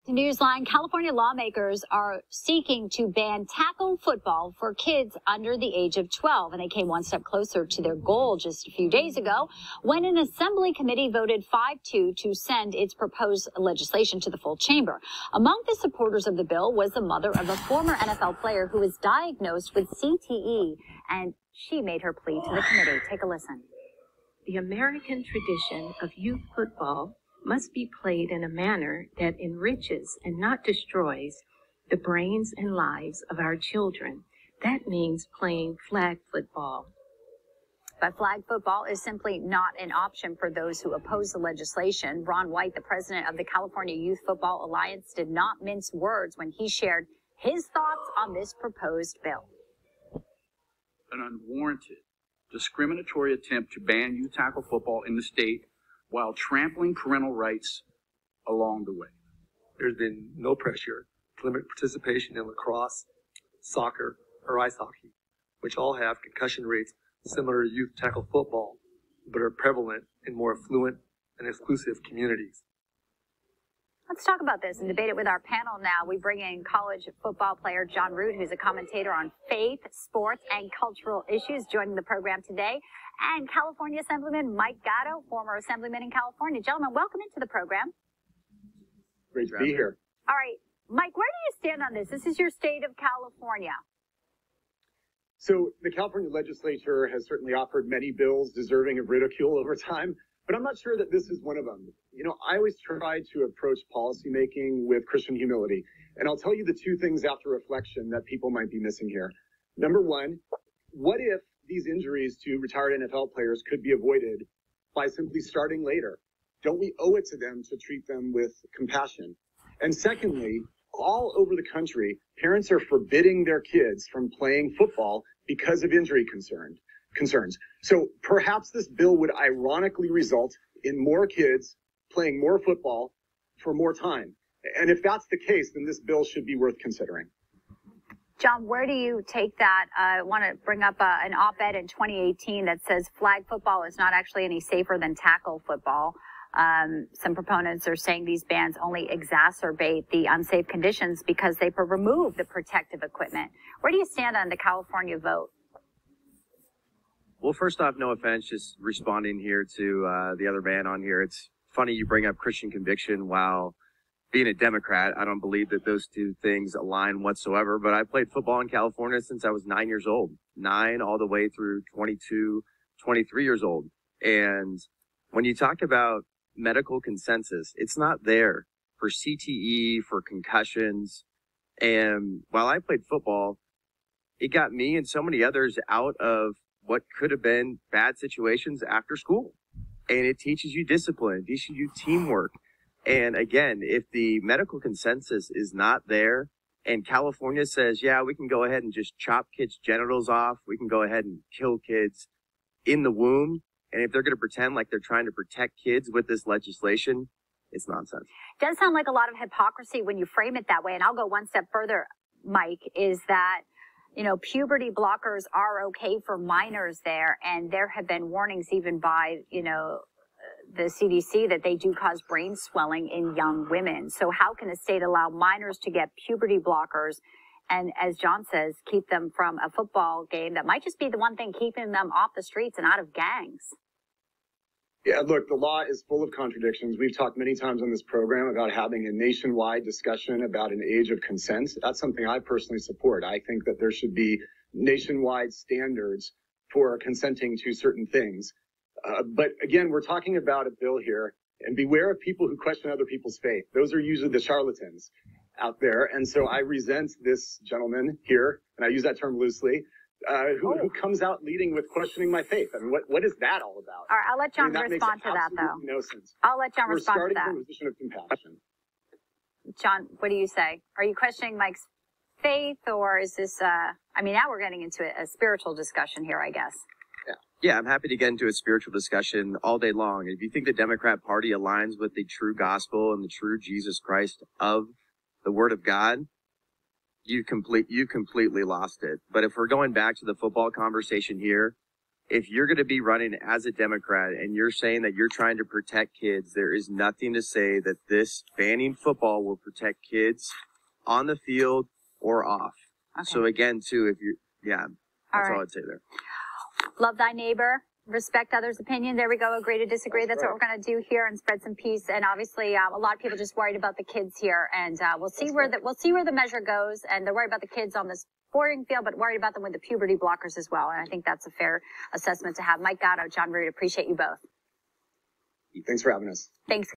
Newsline, California lawmakers are seeking to ban tackle football for kids under the age of 12, and they came one step closer to their goal just a few days ago when an assembly committee voted 5-2 to send its proposed legislation to the full chamber. Among the supporters of the bill was the mother of a former NFL player who was diagnosed with CTE, and she made her plea to the committee. Take a listen. The American tradition of youth football must be played in a manner that enriches and not destroys the brains and lives of our children. That means playing flag football. But flag football is simply not an option for those who oppose the legislation. Ron White, the president of the California Youth Football Alliance, did not mince words when he shared his thoughts on this proposed bill. An unwarranted, discriminatory attempt to ban youth tackle football in the state while trampling parental rights along the way. There's been no pressure to limit participation in lacrosse, soccer, or ice hockey, which all have concussion rates similar to youth tackle football, but are prevalent in more affluent and exclusive communities. Let's talk about this and debate it with our panel now. We bring in college football player John Root, who's a commentator on faith, sports, and cultural issues, joining the program today. And California Assemblyman Mike Gatto, former Assemblyman in California. Gentlemen, welcome into the program. Great to be here. All right, Mike, where do you stand on this? This is your state of California. So the California legislature has certainly offered many bills deserving of ridicule over time, but I'm not sure that this is one of them. You know, I always try to approach policymaking with Christian humility, and I'll tell you the two things after reflection that people might be missing here. Number one, what if these injuries to retired NFL players could be avoided by simply starting later? Don't we owe it to them to treat them with compassion? And secondly, all over the country, parents are forbidding their kids from playing football because of injury concerns. So perhaps this bill would ironically result in more kids playing more football for more time. And if that's the case, then this bill should be worth considering. John, where do you take that? I want to bring up an op-ed in 2018 that says flag football is not actually any safer than tackle football. Some proponents are saying these bans only exacerbate the unsafe conditions because they remove the protective equipment. Where do you stand on the California vote? Well, first off, no offense, just responding here to the other man on here. It's funny you bring up Christian conviction while being a Democrat. I don't believe that those two things align whatsoever, but I played football in California since I was 9 years old, 9 all the way through 22, 23 years old. And when you talk about medical consensus, it's not there for CTE, for concussions. And while I played football, it got me and so many others out of what could have been bad situations after school. And it teaches you discipline, it teaches you teamwork. And again, if the medical consensus is not there and California says, yeah, we can go ahead and just chop kids' genitals off, we can go ahead and kill kids in the womb, and if they're going to pretend like they're trying to protect kids with this legislation, it's nonsense. It does sound like a lot of hypocrisy when you frame it that way. And I'll go one step further, Mike, is that, you know, puberty blockers are okay for minors there. And there have been warnings even by, you know, the CDC that they do cause brain swelling in young women. So how can a state allow minors to get puberty blockers and, as John says, keep them from a football game that might just be the one thing keeping them off the streets and out of gangs? Yeah, look, the law is full of contradictions. We've talked many times on this program about having a nationwide discussion about an age of consent. That's something I personally support. I think that there should be nationwide standards for consenting to certain things. But again, we're talking about a bill here, and beware of people who question other people's faith. Those are usually the charlatans out there. And so I resent this gentleman here, and I use that term loosely, who comes out leading with questioning my faith. I mean, what is that all about? All right, I'll let John respond to that, though. No sense. I'll let John respond to that. We're starting from a position of compassion. John, what do you say? Are you questioning Mike's faith, or is this, I mean, now we're getting into a spiritual discussion here, I guess. Yeah, I'm happy to get into a spiritual discussion all day long. If you think the Democrat Party aligns with the true gospel and the true Jesus Christ of the Word of God, you completely lost it. But if we're going back to the football conversation here, if you're going to be running as a Democrat and you're saying that you're trying to protect kids, there is nothing to say that this banning football will protect kids on the field or off. Okay. So again, too, if you, that's all I'd say there. Love thy neighbor. Respect others' opinion. There we go. Agree to disagree. That's what we're going to do here and spread some peace. And obviously, a lot of people just worried about the kids here. And we'll see where the measure goes. And they're worried about the kids on this sporting field, but worried about them with the puberty blockers as well. And I think that's a fair assessment to have. Mike Gatto, John Root, appreciate you both. Thanks for having us. Thanks.